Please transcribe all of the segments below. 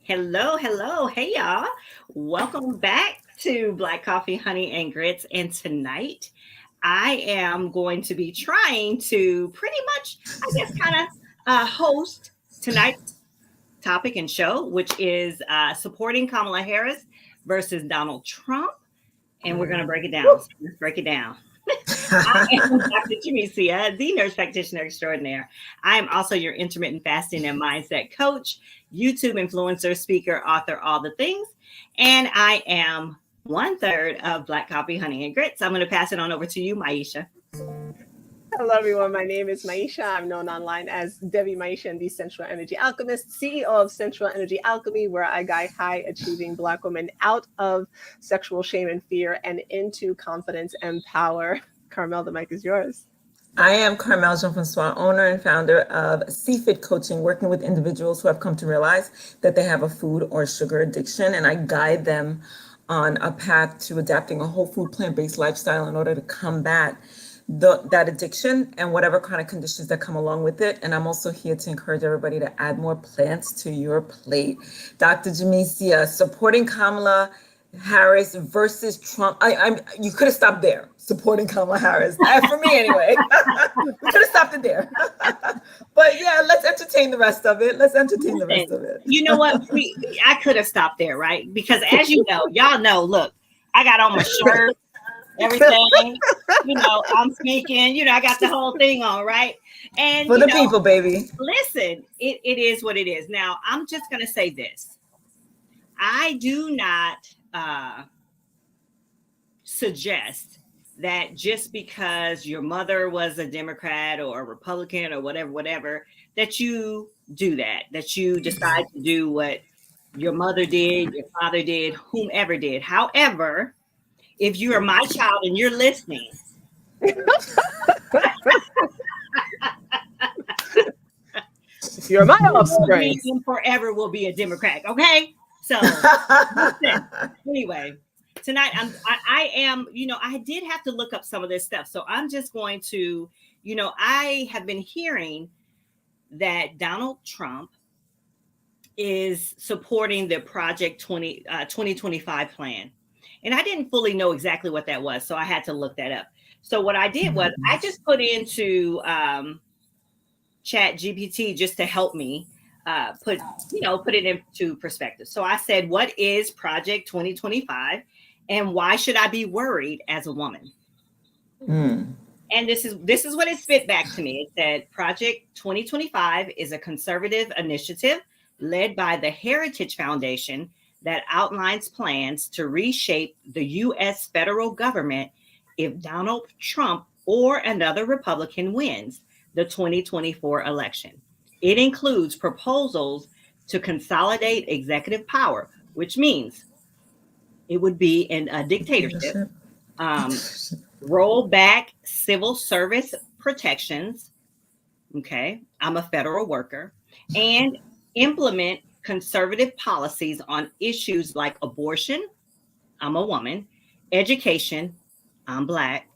Hello, hello. Hey, y'all. Welcome back to Black Coffee, Honey, and Grits. And tonight, I am going to be trying to pretty much, I guess, kind of host tonight's topic and show, which is supporting Kamala Harris versus Donald Trump. And we're going to break it down. So let's break it down. I am Dr. Jamesia, the nurse practitioner extraordinaire. I am also your intermittent fasting and mindset coach, YouTube influencer, speaker, author, all the things. And I am 1/3 of Black Coffee, Honey, and Grits. I'm going to pass it on over to you, Maisha. Hello, everyone. My name is Maisha. I'm known online as Debbie Maisha and the Sensual Energy Alchemist, CEO of Sensual Energy Alchemy, where I guide high achieving Black women out of sexual shame and fear and into confidence and power. Carmel, the mic is yours. I am Carmel Jean-Francois, owner and founder of CFIT Coaching, working with individuals who have come to realize that they have a food or sugar addiction, and I guide them on a path to adapting a whole food plant-based lifestyle in order to combat that addiction and whatever kind of conditions that come along with it. And I'm also here to encourage everybody to add more plants to your plate. Dr. Jamesia, supporting Kamala Harris versus Trump. You could have stopped there, supporting Kamala Harris. For me, anyway. We could have stopped it there. But yeah, let's entertain the rest of it. You know what? I could have stopped there, right? Because as you know, y'all know, look, I got on my shirt, everything. I'm speaking. I got the whole thing on, right? And for the people, baby. Listen, it is what it is. Now, I'm just going to say this. I do not suggest that just because your mother was a Democrat or a Republican or whatever, that you do that you decide to do what your mother did, your father did, whomever did. However, if you are my child and you're listening, you're my offspring. Forever will be a Democrat, okay? So anyway, tonight I am, I did have to look up some of this stuff. So I'm just going to, I have been hearing that Donald Trump is supporting the Project 2025 plan. And I didn't fully know exactly what that was. So I had to look that up. So what I did was I just put into Chat GPT just to help me put it into perspective. So I said, what is Project 2025 and why should I be worried as a woman? And this is what it spit back to me. It said Project 2025 is a conservative initiative led by the Heritage Foundation that outlines plans to reshape the U.S. federal government if Donald Trump or another Republican wins the 2024 election. It includes proposals to consolidate executive power, which means it would be in a dictatorship, roll back civil service protections. Okay, I'm a federal worker, and implement conservative policies on issues like abortion. I'm a woman, education. I'm Black,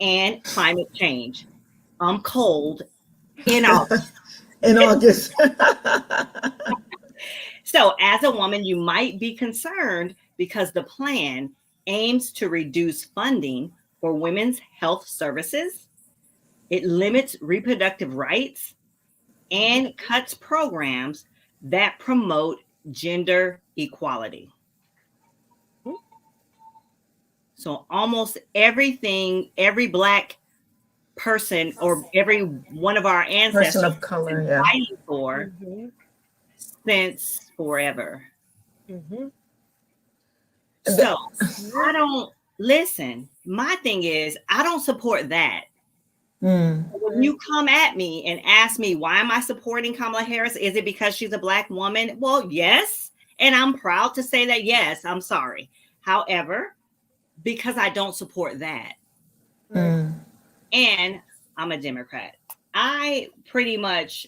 and climate change. I'm cold in August. In August. So as a woman, you might be concerned because the plan aims to reduce funding for women's health services. It limits reproductive rights and cuts programs that promote gender equality. So almost everything, every Black person or every one of our ancestors person of color, fighting for since forever. So I don't listen. My thing is, I don't support that. When you come at me and ask me, why am I supporting Kamala Harris? Is it because she's a Black woman? Well, yes. And I'm proud to say that, yes, I'm sorry. However, because I don't support that. And I'm a Democrat. I pretty much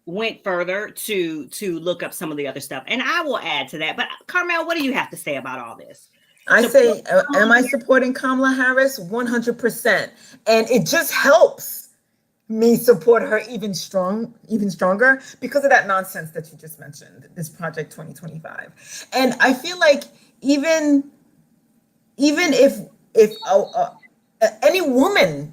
went further to look up some of the other stuff. And I will add to that. But Carmel, what do you have to say about all this? I say, am I supporting Kamala Harris? 100%. And it just helps me support her even stronger because of that nonsense that you just mentioned, this Project 2025. And I feel like even if any woman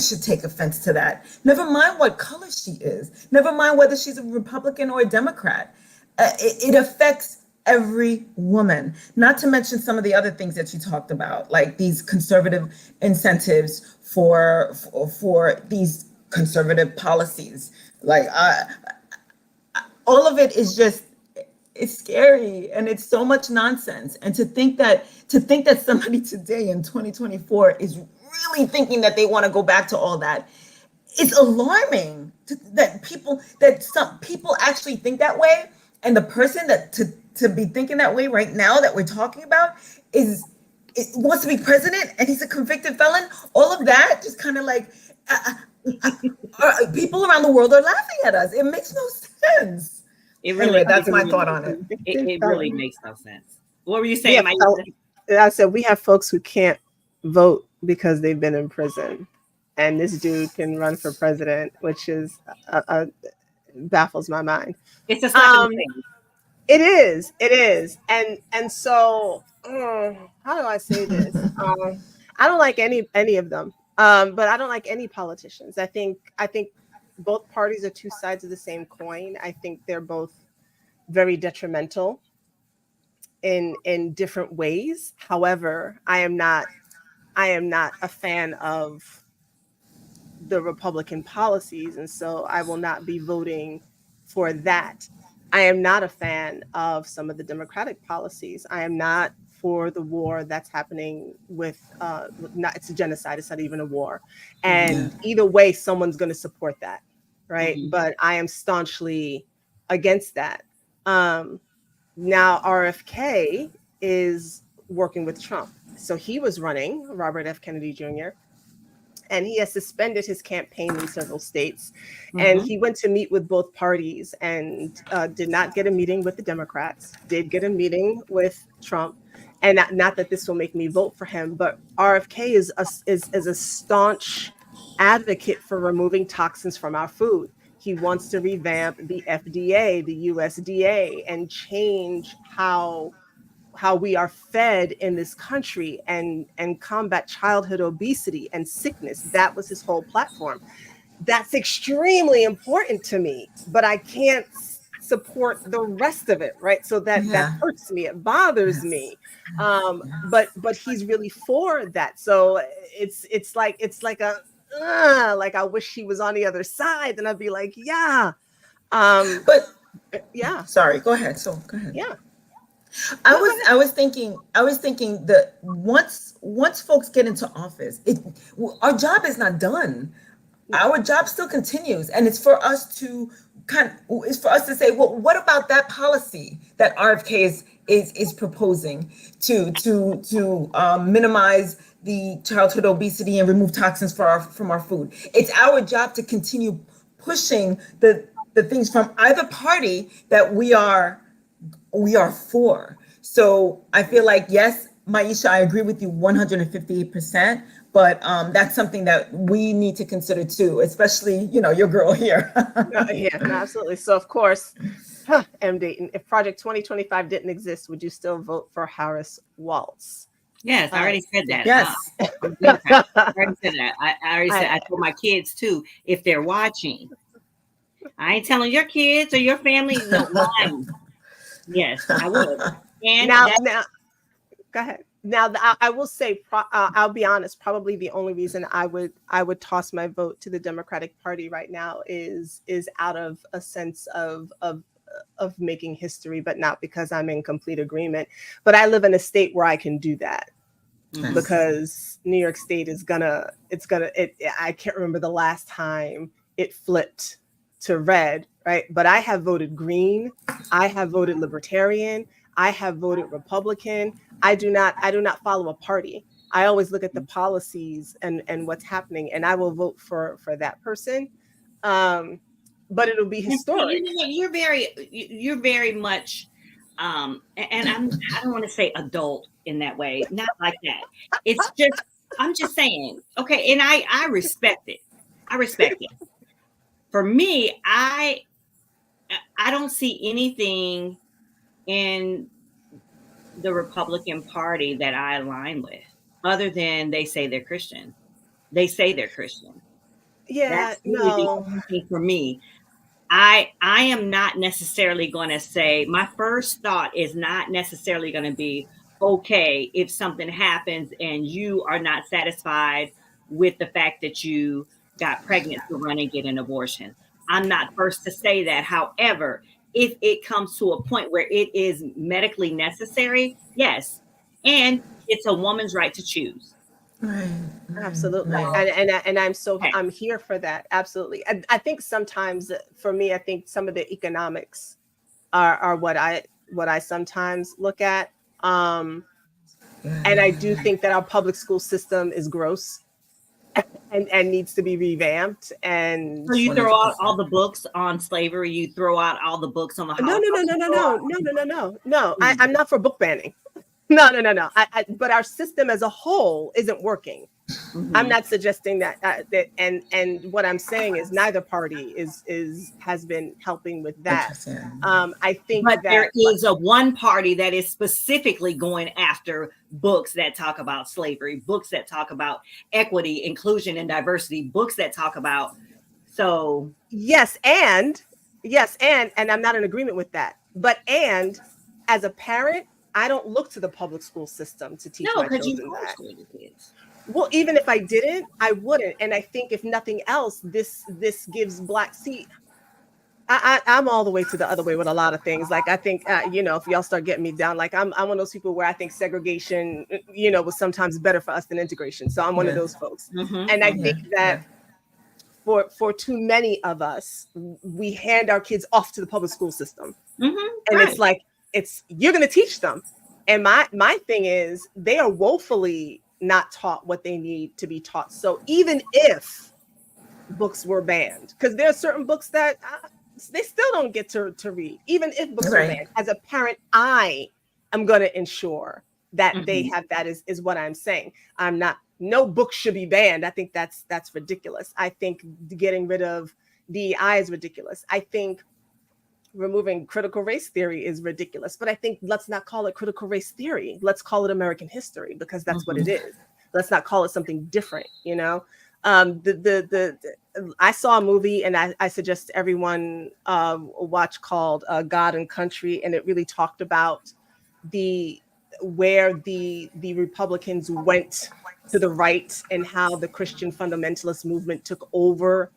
should take offense to that. Never mind what color she is. Never mind whether she's a Republican or a Democrat. It affects every woman. Not to mention some of the other things that you talked about, like these conservative incentives for these conservative policies. Like all of it is just, it's scary, and it's so much nonsense. And to think that somebody today in 2024 is really thinking that they want to go back to all that, it's alarming that some people actually think that way. And the person that to be thinking that way right now that we're talking about wants to be president, and he's a convicted felon. All of that just kind of like people around the world are laughing at us. It makes no sense. It really, anyway, that's my thought on it. It really makes no sense. What were you saying, Mike? I said we have folks who can't vote because they've been in prison, and this dude can run for president, which is baffles my mind. It's a slap in the face. It is, and so how do I say this? I don't like any of them, but I don't like any politicians. I think both parties are two sides of the same coin. I think they're both very detrimental in different ways. However, I am not a fan of the Republican policies, and so I will not be voting for that. I am not a fan of some of the Democratic policies. I am not for the war that's happening with it's a genocide. It's not even a war. And either way, someone's going to support that, right? Mm-hmm. But I am staunchly against that. Now RFK is working with Trump. So he was running, Robert F. Kennedy Jr., and he has suspended his campaign in several states. Mm-hmm. And he went to meet with both parties and did not get a meeting with the Democrats, did get a meeting with Trump. And not that this will make me vote for him, but RFK is a staunch advocate for removing toxins from our food. He wants to revamp the FDA, the USDA, and change how we are fed in this country and combat childhood obesity and sickness. That was his whole platform. That's extremely important to me, but I can't support the rest of it, right? So that hurts me. It bothers me. But he's really for that. So it's like I wish he was on the other side, and I'd be like, yeah. But yeah. Sorry, go ahead. So go ahead. Yeah. I was thinking that once folks get into office, our job is not done. Our job still continues, and it's for us to say, well, what about that policy that RFK is proposing to minimize the childhood obesity and remove toxins from our food? It's our job to continue pushing the things from either party that we are for. So I feel like, yes, Maisha, I agree with you 158%, but that's something that we need to consider too, especially, your girl here. Absolutely. So of course, M. Dayton, if Project 2025 didn't exist, would you still vote for Harris Waltz? Yes, I already said that. Yes. I already said that. I already said, I told my kids too, if they're watching. I ain't telling your kids or your family, no, mine. Yes, I would. And now, go ahead. Now, I will say, I'll be honest. Probably the only reason I would toss my vote to the Democratic Party right now is out of a sense of making history, but not because I'm in complete agreement. But I live in a state where I can do that. Nice. Because New York State I can't remember the last time it flipped to red, right? But I have voted green. I have voted libertarian. I have voted Republican. I do not follow a party. I always look at the policies and what's happening, and I will vote for that person. But it'll be historic. You're very much, and I don't want to say adult in that way, not like that. It's just, I'm just saying, okay, and I respect it. I respect it. For me, I don't see anything in the Republican Party that I align with, other than they say they're Christian. They say they're Christian. Yeah, That's really the no. only thing for me. I am not necessarily going to say, my first thought is not necessarily going to be, okay, if something happens and you are not satisfied with the fact that you got pregnant to run and get an abortion. I'm not first to say that. However, if it comes to a point where it is medically necessary, yes. And it's a woman's right to choose. Right. Absolutely. Right. Okay. I'm here for that. Absolutely. I think sometimes for me, I think some of the economics are what I sometimes look at. And I do think that our public school system is gross and needs to be revamped. And So you throw out 100%. all the books on slavery, you throw out all the books on the no, no, no, Holocaust. no, no, no, no, no, no, no, no. Mm. I'm not for book banning. No, no, no, no. But our system as a whole isn't working. Mhm. I'm not suggesting that and what I'm saying is neither party has been helping with that. Interesting. I think But that there is a one party that is specifically going after books that talk about slavery, books that talk about equity, inclusion, and diversity, books that talk about. So yes, and I'm not in agreement with that. But and as a parent, I don't look to the public school system to teach no, my because you children that. homeschool your kids. Well, even if I didn't, I wouldn't. And I think if nothing else, this gives Black seat. I'm all the way to the other way with a lot of things. Like I think, if y'all start getting me down, like I'm one of those people where I think segregation, was sometimes better for us than integration. So I'm one of those folks. Mhm. And I Yeah. think that for too many of us, we hand our kids off to the public school system, Mhm. and Right. it's like you're going to teach them. And my thing is they are woefully not taught what they need to be taught. So even if books were banned, because there are certain books that they still don't get to read, even if books are Right. banned. As a parent, I am going to ensure that they Mhm. have that is what I'm saying. I'm not, no book should be banned. I think that's ridiculous. I think getting rid of DEI is ridiculous. I think removing critical race theory is ridiculous. But I think let's not call it critical race theory. Let's call it American history, because that's what it is. Let's not call it something different, I saw a movie, and I suggest everyone watch, called God and Country, and it really talked about where the Republicans went to the right and how the Christian fundamentalist movement took over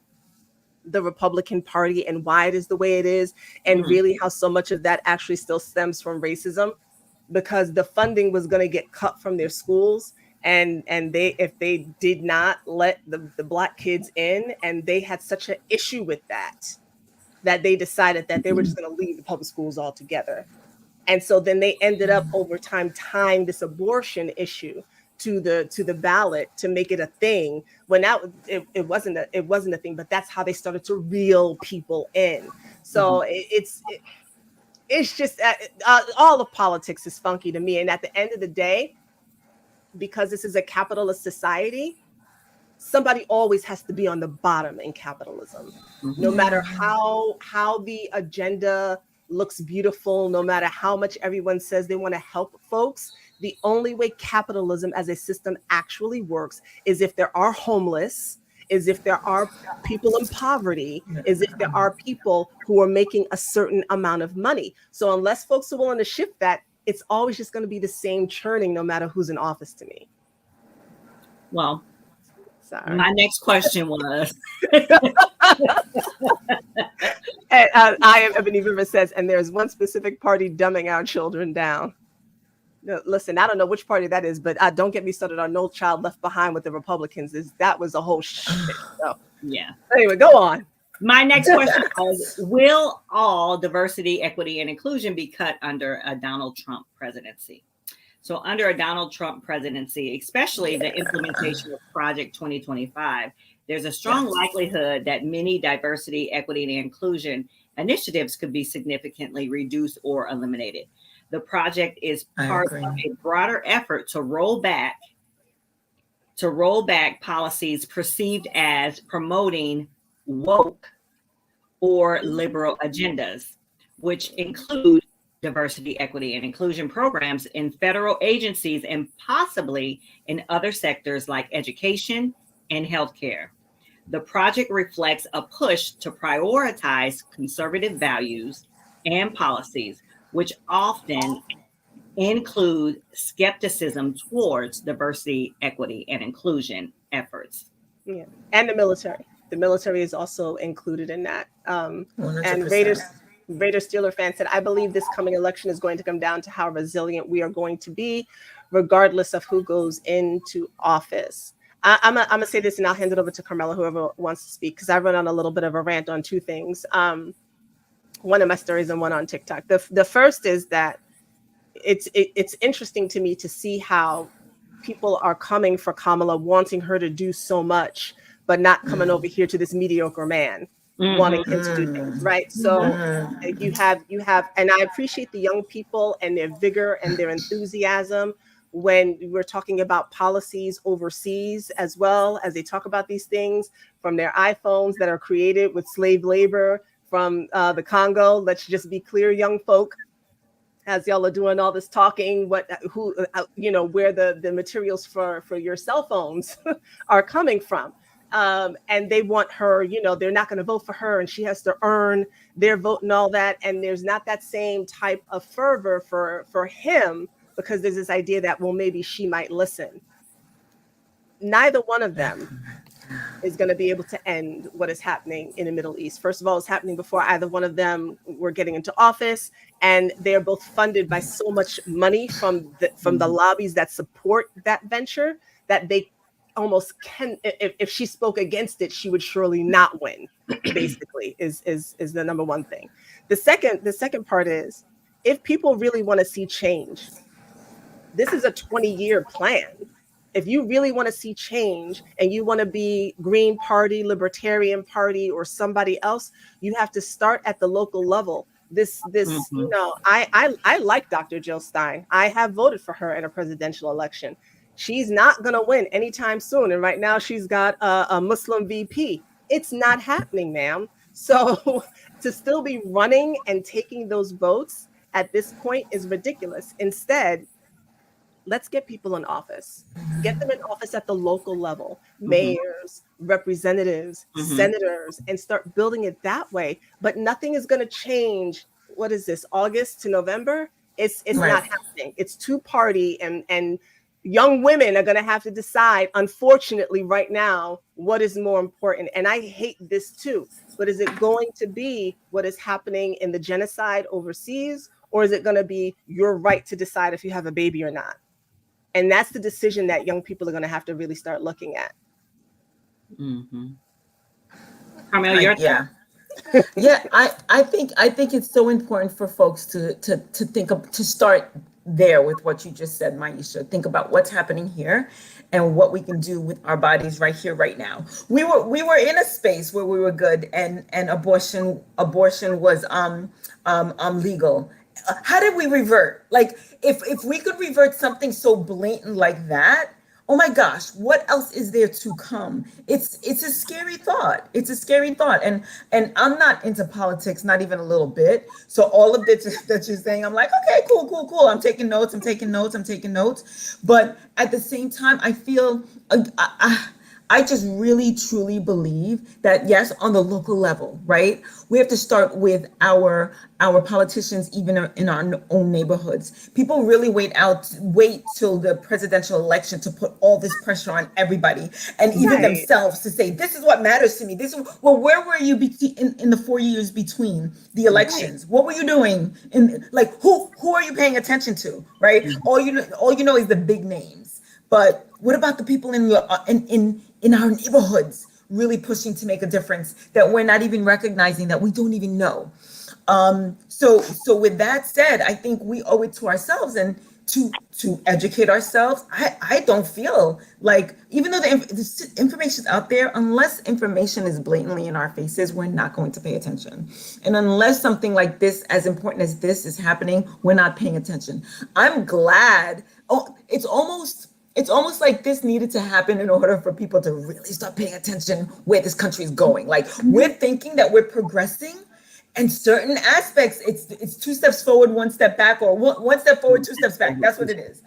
the Republican Party and why it is the way it is, and really how so much of that actually still stems from racism, because the funding was going to get cut from their schools, and if they did not let the Black kids in, and they had such an issue with that they decided that they were just going to leave the public schools altogether. And so then they ended up over time tying this abortion issue to the ballot to make it a thing, when it wasn't a thing, but that's how they started to reel people in. So it's just all of politics is funky to me. And at the end of the day, because this is a capitalist society, somebody always has to be on the bottom in capitalism. No matter how the agenda looks beautiful, no matter how much everyone says they want to help folks, the only way capitalism as a system actually works is if there are homeless, is if there are people in poverty, is if there are people who are making a certain amount of money. So unless folks are willing to shift that, it's always just going to be the same churning, no matter who's in office to me. Well, sorry. My next question was. I am Ebony River says, and there's one specific party dumbing our children down. No, listen, I don't know which party that is, but don't get me started on No Child Left Behind with the Republicans. That was a whole shit. So, Yeah. Anyway, go on. My next question was, will all diversity, equity, and inclusion be cut under a Donald Trump presidency? So under a Donald Trump presidency, especially the implementation of Project 2025, there's a strong likelihood that many diversity, equity, and inclusion initiatives could be significantly reduced or eliminated. The project is part of a broader effort to roll back to roll back policies perceived as promoting woke or liberal agendas, which include diversity, equity, and inclusion programs in federal agencies and possibly in other sectors like education and healthcare. The project reflects a push to prioritize conservative values and policies, which often include skepticism towards diversity, equity, and inclusion efforts. Yeah, and the military. The military is also included in that. And 100%. Raider Steeler fan said, "I believe this coming election is going to come down to how resilient we are going to be, regardless of who goes into office." I'm gonna say this, and I'll hand it over to Carmela, whoever wants to speak, because I run on a little bit of a rant on two things. One of my stories and one on TikTok. The first is that it's interesting to me to see how people are coming for Kamala, wanting her to do so much, but not coming over here to this mediocre man, wanting him to do things, right? So you have, and I appreciate the young people and their vigor and their enthusiasm when we're talking about policies overseas, as well as they talk about these things from their iPhones that are created with slave labor from the Congo. Let's just be clear, young folk, as y'all are doing all this talking, where the materials for your cell phones are coming from. And they want her, they're not going to vote for her, and she has to earn their vote and all that. And there's not that same type of fervor for him, because there's this idea that, well, maybe she might listen. Neither one of them is going to be able to end what is happening in the Middle East. First of all, it's happening before either one of them were getting into office, and they're both funded by so much money from the lobbies that support that venture that they almost can. If she spoke against it, she would surely not win. Basically, is the number one thing. The second part is, if people really want to see change, this is a 20-year plan. If you really want to see change and you want to be Green Party, Libertarian Party, or somebody else, you have to start at the local level. I like Dr. Jill Stein. I have voted for her in a presidential election. She's not going to win anytime soon. And right now she's got a Muslim VP. It's not happening, ma'am. So to still be running and taking those votes at this point is ridiculous. Instead, let's get people in office. Get them in office at the local level, mayors, representatives, senators, and start building it that way. But nothing is going to change. What is this, August to November? It's right. Not happening. It's two-party, and young women are going to have to decide, unfortunately, right now, what is more important. And I hate this too. But is it going to be what is happening in the genocide overseas, or is it going to be your right to decide if you have a baby or not? And that's the decision that young people are going to have to really start looking at. Carmel, your turn. Yeah, I think it's so important for folks to think of, to start there with what you just said, Maisha. Think about what's happening here and what we can do with our bodies right here, right now. We were in a space where we were good, and abortion was legal. How did we revert? Like, if we could revert something so blatant like that, oh my gosh, what else is there to come? It's a scary thought. It's a scary thought. And I'm not into politics, not even a little bit. So all of this that you're saying, I'm like, okay, cool. I'm taking notes. But at the same time, I feel I just really, truly believe that, yes, on the local level, right? We have to start with our politicians, even in our own neighborhoods. People really wait till the presidential election to put all this pressure on everybody, and even themselves, to say, this is what matters to me. Where were you in the 4 years between the elections? What were you doing? Who are you paying attention to, right? All you know is the big names. But what about the people in our neighborhoods really pushing to make a difference that we're not even recognizing, that we don't even know? So with that said, I think we owe it to ourselves and to educate ourselves. I don't feel like, even though the information is out there, unless information is blatantly in our faces, we're not going to pay attention. And unless something like this, as important as this, is happening, we're not paying attention. I'm glad. It's almost it's almost like this needed to happen in order for people to really start paying attention where this country is going. Like we're thinking that we're progressing, and certain aspects, it's two steps forward, one step back, or one step forward, two steps back. That's what it is.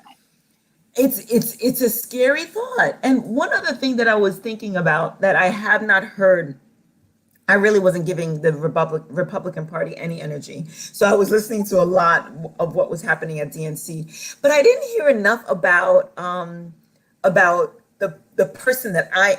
It's a scary thought. And one other thing that I was thinking about that I have not heard, I really wasn't giving the Republican Party any energy. So I was listening to a lot of what was happening at DNC, but I didn't hear enough about the person that I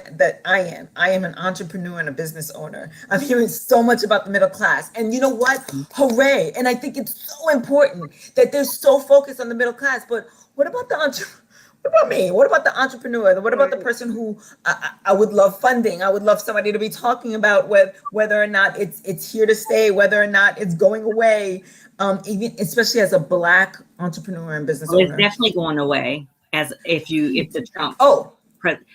am. I am an entrepreneur and a business owner. I'm hearing so much about the middle class. And you know what? Hooray. And I think it's so important that they're so focused on the middle class. But what about what about me? What about the entrepreneur? What about the person who I would love funding? I would love somebody to be talking about whether or not it's here to stay, whether or not it's going away. Even especially as a Black entrepreneur and business owner, it's definitely going away. As if the Trump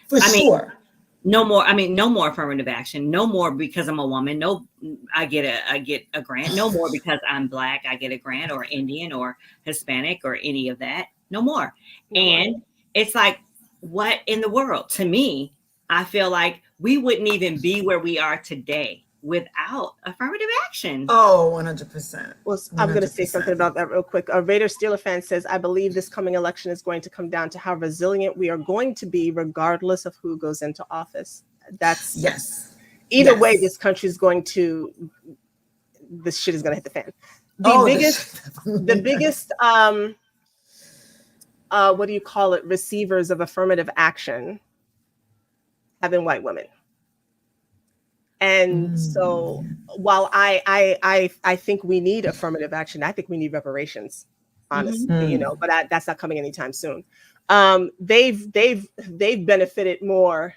for sure. No more. I mean, no more affirmative action. No more because I'm a woman. No, I get a grant. No more because I'm Black. I get a grant, or Indian or Hispanic or any of that. No more. And it's like, what in the world? To me, I feel like we wouldn't even be where we are today without affirmative action. Oh, 100%. Well, I'm going to say something about that real quick. A Raider Steeler fan says, I believe this coming election is going to come down to how resilient we are going to be regardless of who goes into office. That's yes. Either way, this country is going to, this shit is going to hit the fan. The biggest, what do you call it? Receivers of affirmative action have been white women. And so while I think we need affirmative action, I think we need reparations, honestly, but that's not coming anytime soon. They've benefited more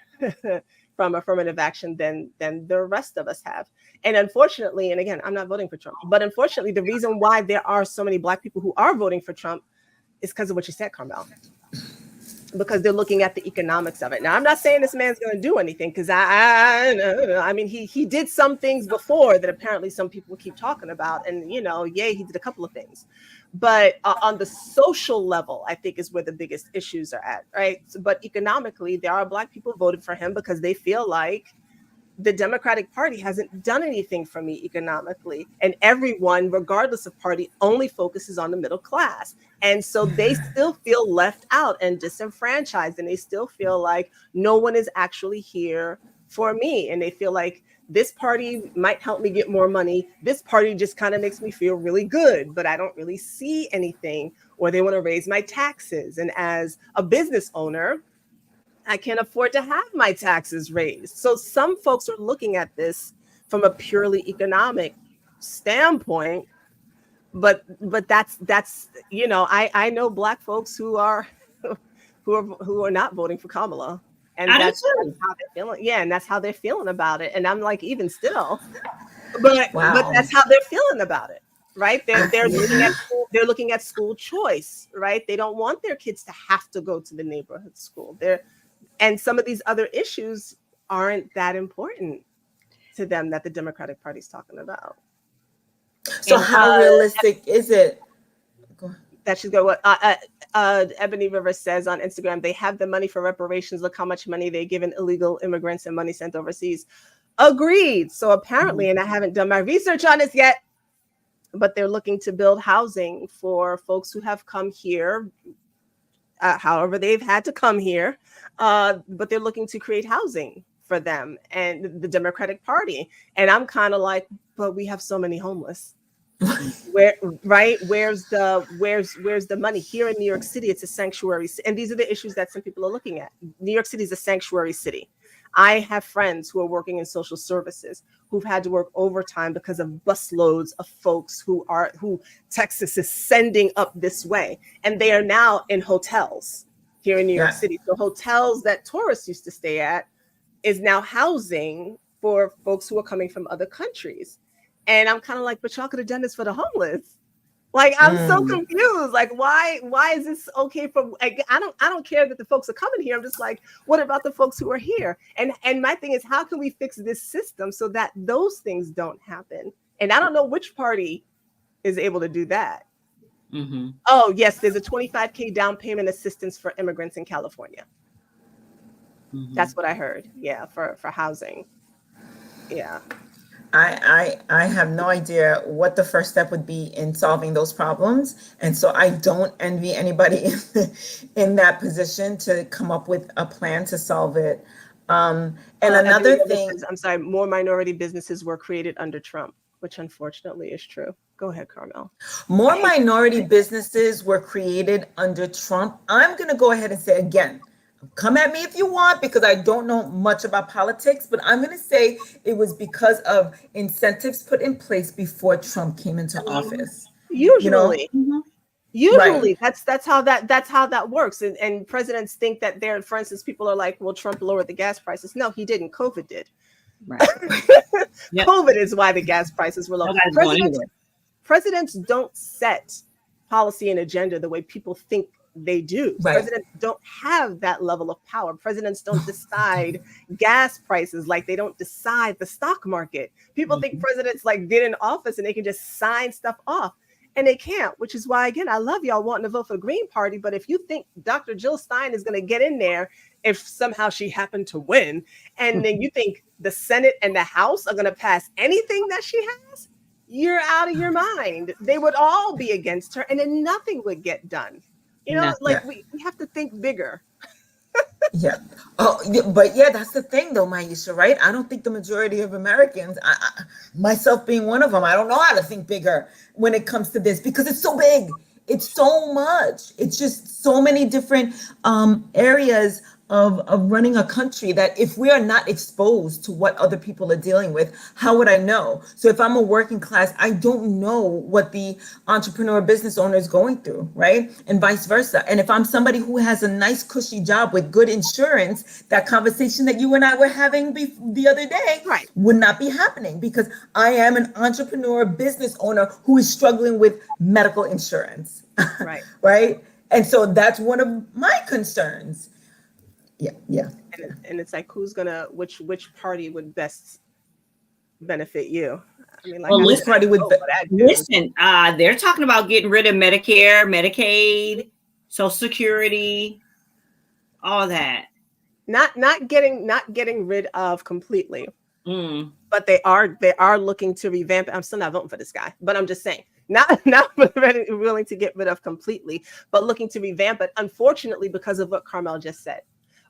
from affirmative action than the rest of us have. And unfortunately, and again, I'm not voting for Trump, but unfortunately, the reason why there are so many Black people who are voting for Trump is because of what you said, Carmel. Because they're looking at the economics of it. Now, I'm not saying this man's going to do anything, because I mean, he did some things before that apparently some people keep talking about, and he did a couple of things. But on the social level, I think is where the biggest issues are at, right? But economically, there are Black people voted for him because they feel like the Democratic Party hasn't done anything for me economically. And everyone, regardless of party, only focuses on the middle class. And so they still feel left out and disenfranchised. And they still feel like no one is actually here for me. And they feel like this party might help me get more money. This party just kind of makes me feel really good, but I don't really see anything. Or they want to raise my taxes. And as a business owner, I can't afford to have my taxes raised. So some folks are looking at this from a purely economic standpoint, but that's I know Black folks who are not voting for Kamala, and that's how they're feeling. Yeah, and that's how they're feeling about it. And I'm like, even still, but that's how they're feeling about it, right? They're looking at school choice, right? They don't want their kids to have to go to the neighborhood school. And some of these other issues aren't that important to them that the Democratic Party is talking about. So how realistic is it? That should go. Ebony Rivers says on Instagram, they have the money for reparations. Look how much money they given illegal immigrants and money sent overseas. Agreed. So apparently, and I haven't done my research on this yet, but they're looking to build housing for folks who have come here, however they've had to come here. But they're looking to create housing for them and the Democratic Party. And I'm kind of like, but we have so many homeless. Where's the money? Here in New York City, it's a sanctuary. And these are the issues that some people are looking at. New York City is a sanctuary city. I have friends who are working in social services who've had to work overtime because of busloads of folks who Texas is sending up this way. And they are now in hotels here in New York City. So hotels that tourists used to stay at is now housing for folks who are coming from other countries. And I'm kind of like, but y'all could have done this for the homeless. Like, I'm so confused. Like, why is this okay for, I don't care that the folks are coming here. I'm just like, what about the folks who are here? And my thing is, how can we fix this system so that those things don't happen? And I don't know which party is able to do that. Mm-hmm. Oh, yes, there's a 25K down payment assistance for immigrants in California. Mm-hmm. That's what I heard. Yeah, for housing. Yeah. I have no idea what the first step would be in solving those problems. And so I don't envy anybody in that position to come up with a plan to solve it. And another thing, I'm sorry, more minority businesses were created under Trump, which unfortunately is true. Go ahead, Carmel. more minority businesses were created under Trump. I'm going to go ahead and say again, come at me if you want, because I don't know much about politics, but I'm going to say it was because of incentives put in place before Trump came into office. You know, Usually. Mm-hmm. Usually that's how that works. And presidents think that they're, for instance, people are like, well, Trump lowered the gas prices. No, he didn't. COVID did. Right. Yep. COVID is why the gas prices were low. Nobody's going anywhere. Presidents don't set policy and agenda the way people think they do. Right. Presidents don't have that level of power. Presidents don't decide gas prices like they don't decide the stock market. People think presidents like get in office and they can just sign stuff off. And they can't, which is why, again, I love y'all wanting to vote for the Green Party. But if you think Dr. Jill Stein is going to get in there, if somehow she happened to win, and then you think the Senate and the House are going to pass anything that she has, you're out of your mind. They would all be against her, and then nothing would get done. You know, we have to think bigger. Yeah. Oh, but yeah, that's the thing though, Maisha, right? I don't think the majority of Americans, myself being one of them, I don't know how to think bigger when it comes to this because it's so big. It's so much. It's just so many different areas of running a country that if we are not exposed to what other people are dealing with, how would I know? So if I'm a working class, I don't know what the entrepreneur business owner is going through, right? And vice versa. And if I'm somebody who has a nice cushy job with good insurance, that conversation that you and I were having the other day would not be happening because I am an entrepreneur business owner who is struggling with medical insurance. Right. Right. And so that's one of my concerns. Yeah. And it's like, which party would best benefit you? I mean, like, well, which party would listen? They're talking about getting rid of Medicare, Medicaid, Social Security, all that. Not getting rid of completely. But they are looking to revamp. I'm still not voting for this guy, but I'm just saying, not willing to get rid of completely, but looking to revamp it. Unfortunately, because of what Carmel just said,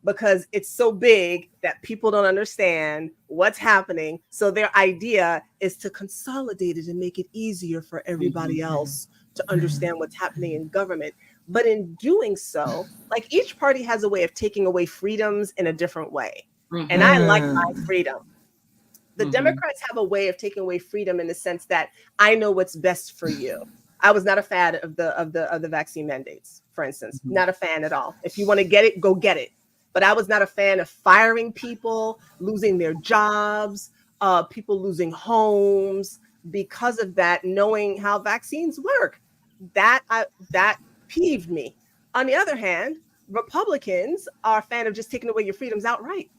because it's so big that people don't understand what's happening. So their idea is to consolidate it and make it easier for everybody else to understand what's happening in government. But in doing so, like each party has a way of taking away freedoms in a different way. And I like my freedom. The Democrats have a way of taking away freedom in the sense that I know what's best for you. I was not a fan of the vaccine mandates, for instance. Not a fan at all. If you want to get it, go get it. But I was not a fan of firing people, losing their jobs, people losing homes because of that, knowing how vaccines work. That peeved me. On the other hand, Republicans are a fan of just taking away your freedoms outright.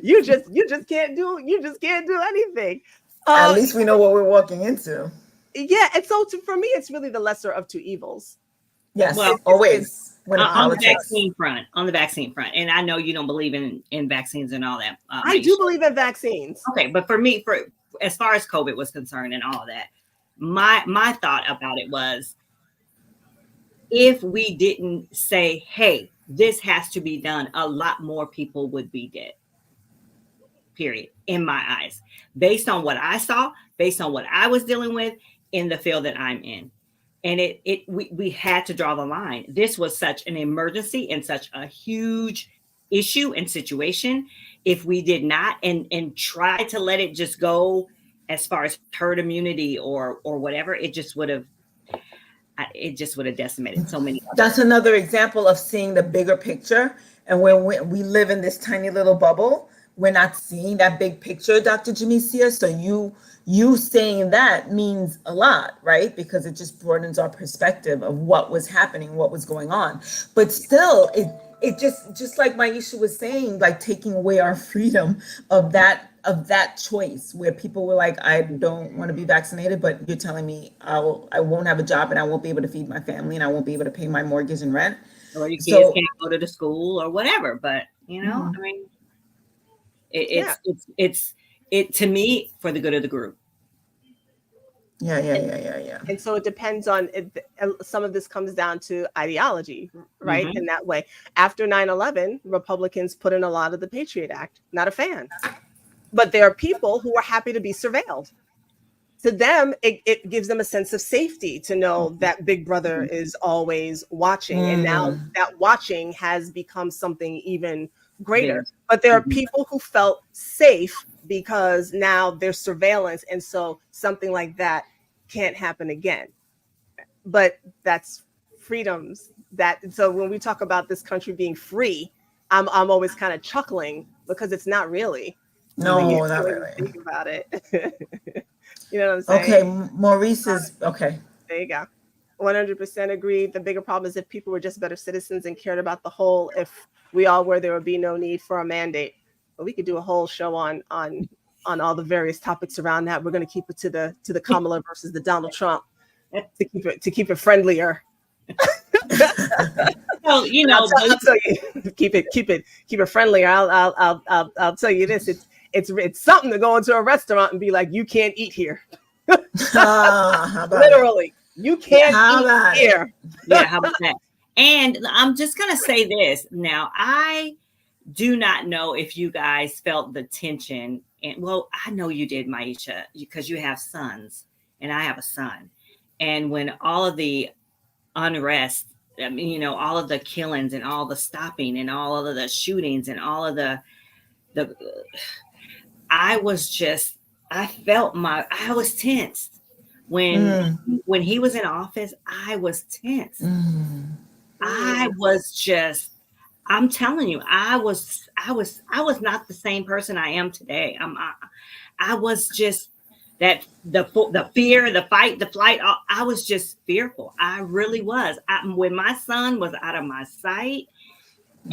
You just can't do anything. At least we know what we're walking into. Yeah, and so for me, it's really the lesser of two evils. Yes, well, always. On the vaccine front, and I know you don't believe in vaccines and all that. I do believe in vaccines. Okay, but for me, as far as COVID was concerned and all that, my thought about it was, if we didn't say, hey, this has to be done, a lot more people would be dead. Period. In my eyes, based on what I saw, based on what I was dealing with in the field that I'm in. And we had to draw the line. This was such an emergency and such a huge issue and situation. If we did not and try to let it just go as far as herd immunity or whatever, it just would have decimated so many. That's another example of seeing the bigger picture. And when we live in this tiny little bubble, we're not seeing that big picture, Dr. Jamesia. So you saying that means a lot, right? Because it just broadens our perspective of what was happening, what was going on. But still, it just like Maisha was saying, like taking away our freedom of that choice, where people were like, I don't want to be vaccinated, but you're telling me I won't have a job and I won't be able to feed my family and I won't be able to pay my mortgage and rent. Or your kids So can't go to the school or whatever. But mhm. I mean, Yeah. it to me for the good of the group. Yeah. And so it depends on it. Some of this comes down to ideology, right? Mm-hmm. In that way, after 9/11, Republicans put in a lot of the Patriot Act. Not a fan, but there are people who are happy to be surveilled. To them, it gives them a sense of safety to know that Big Brother is always watching. And now Mm. that watching has become something even Bigger. greater. But there are Mm-hmm. people who felt safe because now there's surveillance. And so something like that can't happen again. But that's freedoms so when we talk about this country being free, I'm always kind of chuckling because it's not really when you No, not when you really. think about it. You know what I'm Okay, saying? Maurice is okay. There you go. 100% agree. The bigger problem is if people were just better citizens and cared about the whole. If we all were, there would be no need for a mandate. But we could do a whole show on all the various topics around that. We're going to keep it to the Kamala versus the Donald Trump to keep it friendlier. So I'll tell you, keep it friendlier. I'll tell you this. It's something to go into a restaurant and be like, you can't eat here. How about Literally, you can't How eat about it? here. yeah, how about that? And I'm just gonna say this now. I do not know if you guys felt the tension, and well, I know you did, Maisha, because you have sons, and I have a son. And when all of the unrest, I mean, all of the killings and all the stopping and all of the shootings and all of the I was just I was tense when he was in office. I was tense. Mm. I was just I'm telling you, I was not the same person I am today. I was just that the fear, the fight, the flight. I was just fearful. I really was. When my son was out of my sight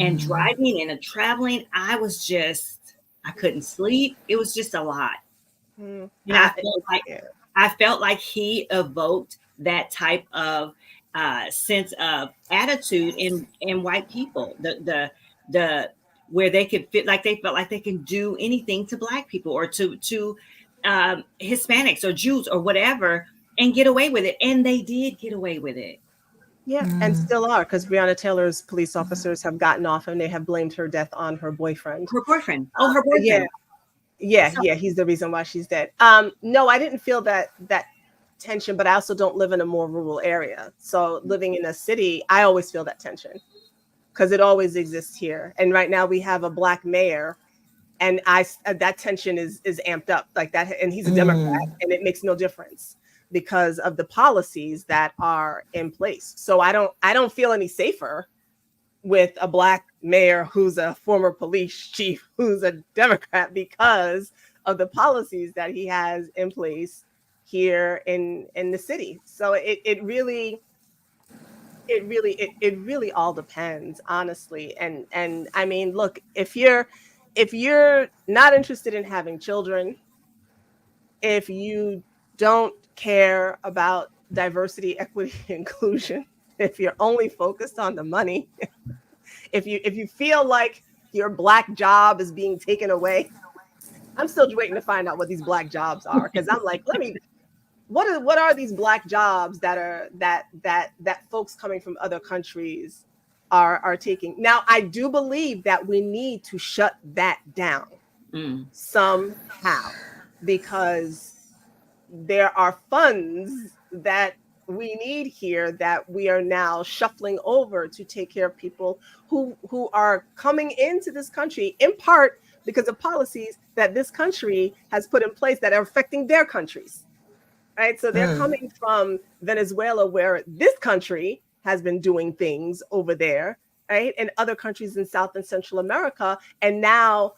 and driving and traveling, I couldn't sleep. It was just a lot. Mm, And yeah. I felt like he evoked that type of sense of attitude in white people. The where they could fit like they felt like they can do anything to black people or to Hispanics or Jews or whatever and get away with it. And they did get away with it. Yeah, and still are, because Breonna Taylor's police officers have gotten off and they have blamed her death on her boyfriend. Her boyfriend. Oh, her Yeah, boyfriend. So, yeah, he's the reason why she's dead. No, I didn't feel that tension, but I also don't live in a more rural area. So living in a city, I always feel that tension because it always exists here. And right now we have a black mayor, and that tension is amped up like that, and he's a Democrat, and it makes no difference because of the policies that are in place. So I don't feel any safer with a black mayor who's a former police chief who's a Democrat because of the policies that he has in place here in the city. So it really all depends, honestly. And I mean, look, if you're not interested in having children, if you don't care about diversity, equity, inclusion, if you're only focused on the money, if you feel like your black job is being taken away, I'm still waiting to find out what these black jobs are, because I'm like, what are these black jobs that folks coming from other countries are taking? Now, I do believe that we need to shut that down somehow, because there are funds that we need here that we are now shuffling over to take care of people who are coming into this country in part because of policies that this country has put in place that are affecting their countries. Right? So they're coming from Venezuela, where this country has been doing things over there, right? And other countries in South and Central America. And now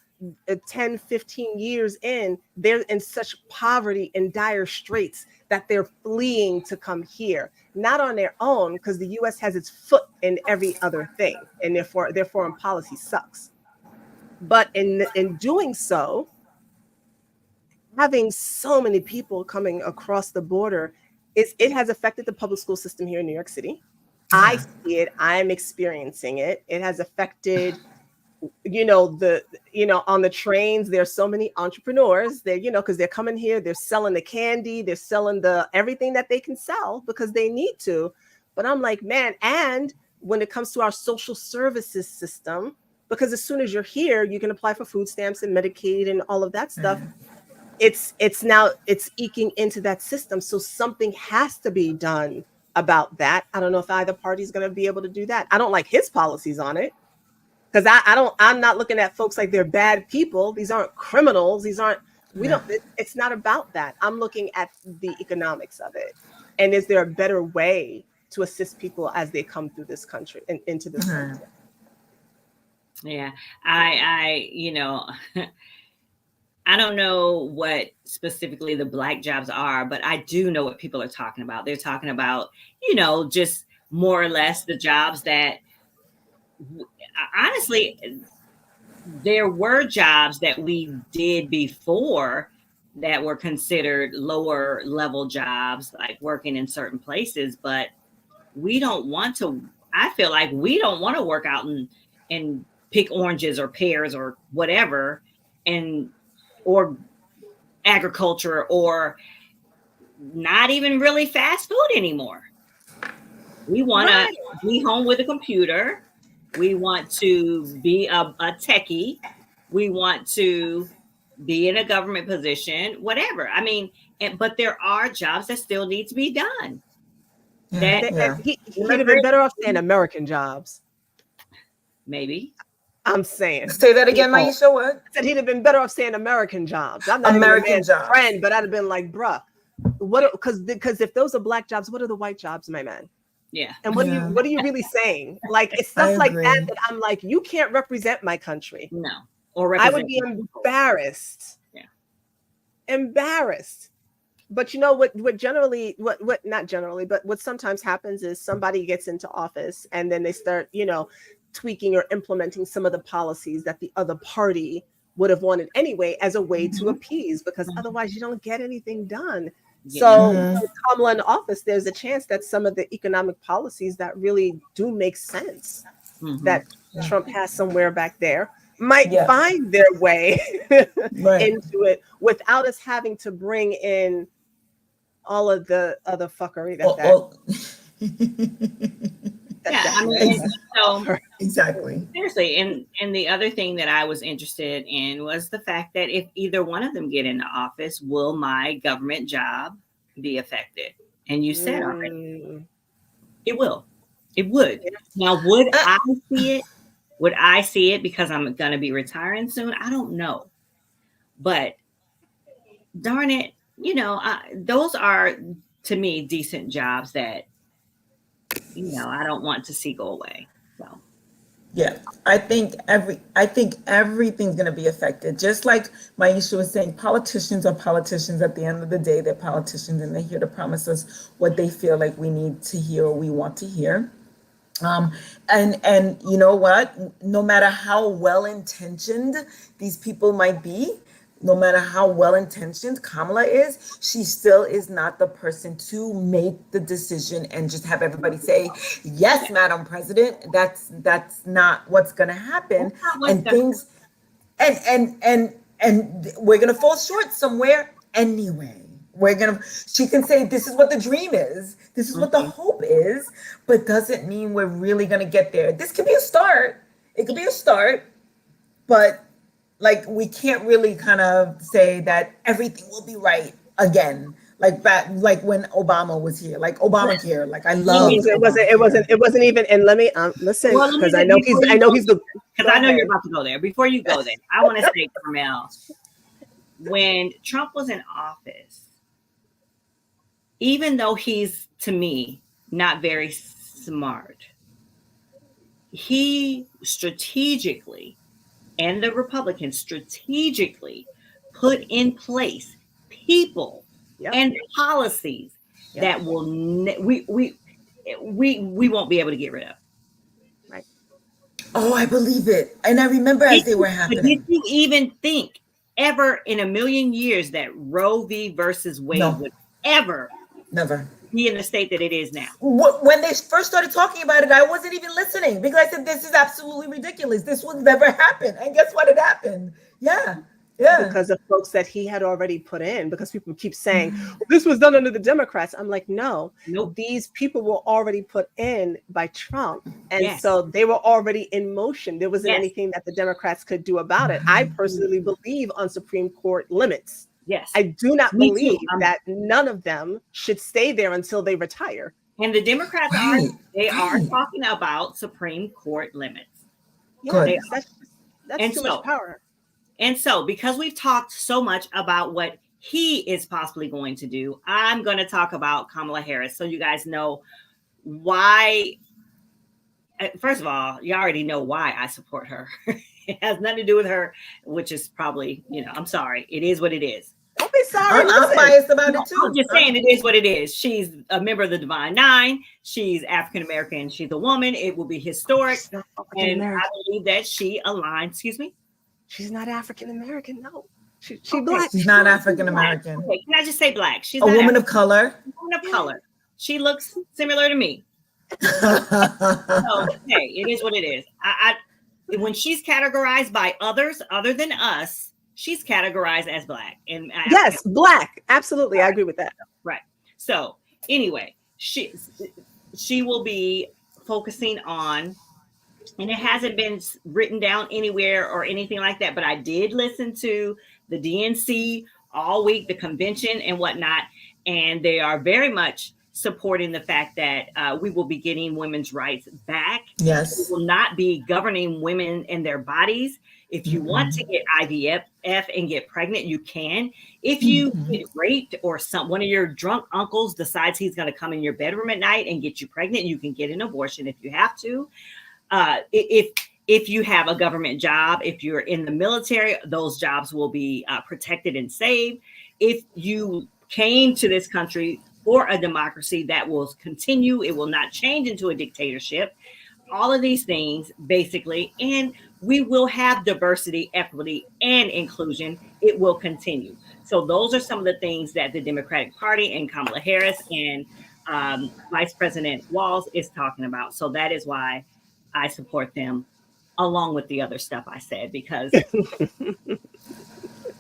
10, 15 years in, they're in such poverty and dire straits that they're fleeing to come here, not on their own, because the US has its foot in every other thing, and therefore their foreign policy sucks. But in doing so, having so many people coming across the border, it has affected the public school system here in New York City. I see it. I'm experiencing it. It has affected, on the trains. There's so many entrepreneurs there, because they're coming here, they're selling the candy, they're selling the everything that they can sell because they need to. But I'm like, man, and when it comes to our social services system, because as soon as you're here, you can apply for food stamps and Medicaid and all of that stuff. It's eking into that system. So something has to be done about that. I don't know if either party is going to be able to do that. I don't like his policies on it, because I'm not looking at folks like they're bad people. These aren't criminals. It's not about that. I'm looking at the economics of it. And is there a better way to assist people as they come through this country and into this country? Yeah. I I don't know what specifically the Black jobs are, but I do know what people are talking about. They're talking about, just more or less the jobs that, honestly, there were jobs that we did before that were considered lower level jobs, like working in certain places, but I feel like we don't want to work out and pick oranges or pears or whatever, or agriculture, or not even really fast food anymore. We want to be home with a computer. We want to be a techie. We want to be in a government position, whatever. I mean, but there are jobs that still need to be done. He'd have been better off saying American jobs. Maybe. I'm saying. Say that again, Maisha. What? I said he'd have been better off saying American jobs. I'm not American even a jobs. friend, but I'd have been like, bruh, what? Because if those are Black jobs, what are the white jobs, my man? Yeah. And what are you really saying? Like, it's stuff like that I'm like, you can't represent my country. No. Or I would be embarrassed. Yeah. Embarrassed. But what generally, what not generally, but what sometimes happens is somebody gets into office and then they start, tweaking or implementing some of the policies that the other party would have wanted anyway, as a way to appease, because otherwise you don't get anything done. So with Kamala in office, there's a chance that some of the economic policies that really do make sense that Trump has somewhere back there might find their way into it without us having to bring in all of the other fuckery exactly. Seriously, and the other thing that I was interested in was the fact that if either one of them get into office, will my government job be affected? And you said already, it will. It would. Now, would I see it? Would I see it because I'm going to be retiring soon? I don't know. But darn it, those are, to me, decent jobs that, I don't want to see go away. So. Yeah, I think everything's going to be affected. Just like Maisha was saying, politicians are politicians. At the end of the day, they're politicians, and they're here to promise us what they feel like we need to hear or we want to hear. And you know what? No matter how well-intentioned these people might be, no matter how well-intentioned Kamala is, she still is not the person to make the decision and just have everybody say, yes, Madam President. That's not what's going to happen. And things, and we're going to fall short somewhere anyway. She can say, this is what the dream is. This is what the hope is, but doesn't mean we're really going to get there. This could be a start. It could be a start, but like, we can't really kind of say that everything will be right again. Like when Obama was here, like Obamacare. Like, I love it wasn't even. And let me listen, because I know he's the. Because I know you're about to go there. Before you go there, I want to say, Carmel, when Trump was in office, even though he's, to me, not very smart, he strategically and the Republicans strategically put in place people Yep. and policies Yep. that will we won't be able to get rid of. Right. Oh, I believe it. And I remember as they were But did happening. you even think ever in a million years that Roe v. versus Wade No. would ever Never. be in the state that it is now? When they first started talking about it, I wasn't even listening because I said, this is absolutely ridiculous. This would never happen. And guess what? It happened. Yeah. Yeah. Because of folks that he had already put in, because people keep saying, well, this was done under the Democrats. I'm like, no, Nope. these people were already put in by Trump. And Yes. so they were already in motion. There wasn't Yes. anything that the Democrats could do about it. I personally believe on Supreme Court limits. Yes. I do not Me too. believe that none of them should stay there until they retire. And the Democrats Right, are right. talking about Supreme Court limits. Yeah, Good. that's And too so- much power. And so, because we've talked so much about what he is possibly going to do, I'm going to talk about Kamala Harris so you guys know why. First of all, you already know why I support her. It has nothing to do with her, which is probably, I'm sorry. It is what it is. Don't be sorry. I'm biased about it too. I'm just saying it is what it is. She's a member of the Divine Nine. She's African American. She's a woman. It will be historic. And I believe that she aligns, excuse me? She's not African American. No, she Okay. black. She's not African American. Okay, can I just say black? She's A not woman of color. A woman of color. She looks similar to me. Right. So, hey, it is what it is. When she's categorized by others other than us, she's categorized as black. And Yes, black. Absolutely, I agree with that. right. So anyway, she will be focusing on, and it hasn't been written down anywhere or anything like that, but I did listen to the DNC all week, the convention and whatnot, and they are very much supporting the fact that we will be getting women's rights back. Yes. We will not be governing women and their bodies. If you want to get IVF and get pregnant, you can. If you get raped or one of your drunk uncles decides he's going to come in your bedroom at night and get you pregnant, you can get an abortion if you have to. If you have a government job, if you're in the military, those jobs will be protected and saved. If you came to this country for a democracy, that will continue. It will not change into a dictatorship. All of these things, basically, and we will have diversity, equity, and inclusion. It will continue. So those are some of the things that the Democratic Party and Kamala Harris and Vice President Walz is talking about. So that is why I support them, along with the other stuff I said, because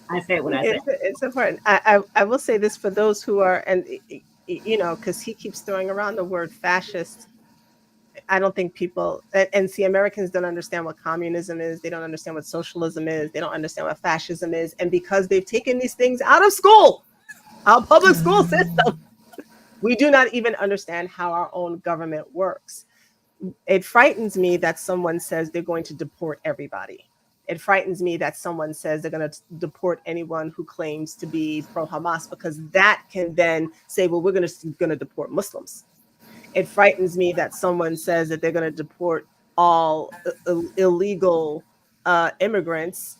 I said what I said. It's important. I will say this for those who are, and because he keeps throwing around the word fascist. I don't think people, and see, Americans don't understand what communism is. They don't understand what socialism is. They don't understand what fascism is. And because they've taken these things out of school, our public school system, we do not even understand how our own government works. It frightens me that someone says they're going to deport everybody. It frightens me that someone says they're going to deport anyone who claims to be pro-Hamas, because that can then say, well, we're going to deport Muslims. It frightens me that someone says that they're going to deport all illegal immigrants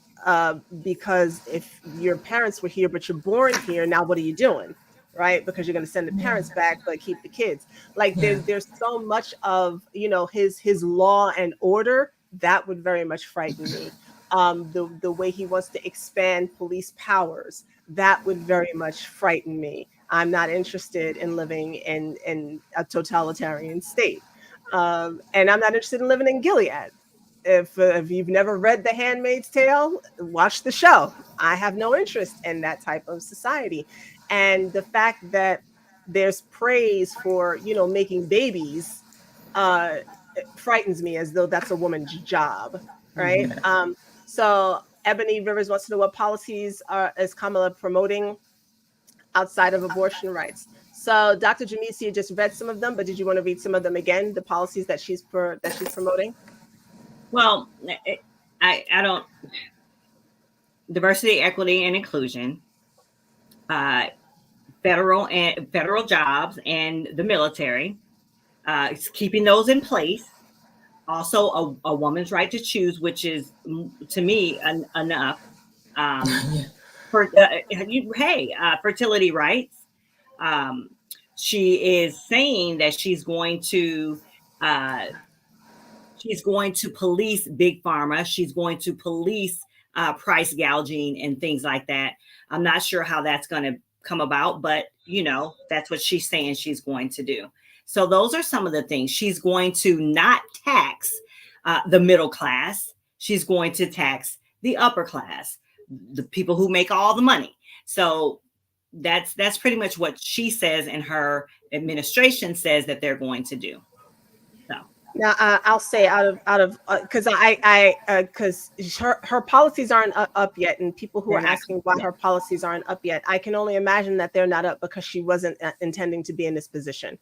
because if your parents were here, but you're born here, now what are you doing? Right? Because you're going to send the parents back, but keep the kids. Like there's so much of, his law and order that would very much frighten me. The way he wants to expand police powers, that would very much frighten me. I'm not interested in living in a totalitarian state. And I'm not interested in living in Gilead. If you've never read The Handmaid's Tale, watch the show. I have no interest in that type of society. And the fact that there's praise for, making babies frightens me, as though that's a woman's job, right? So Ebony Rivers wants to know what policies is Kamala promoting outside of abortion rights. So Dr. Jamisi just read some of them, but did you want to read some of them again, the policies that she's promoting? Well, I don't. Diversity, equity, and inclusion, federal jobs and the military, keeping those in place. also a woman's right to choose, which is to me enough. Yeah. For fertility rights. Um, she is saying that uh, she's going to police big pharma. She's going to police price gouging and things like that. I'm not sure how that's going to come about, but that's what she's saying she's going to do. So those are some of the things. She's going to not tax the middle class. She's going to tax the upper class, the people who make all the money. So that's pretty much what she says, and her administration says that they're going to do. So. Now, I'll say because because her policies aren't up yet, and people who are asking why her policies aren't up yet, I can only imagine that they're not up because she wasn't intending to be in this position.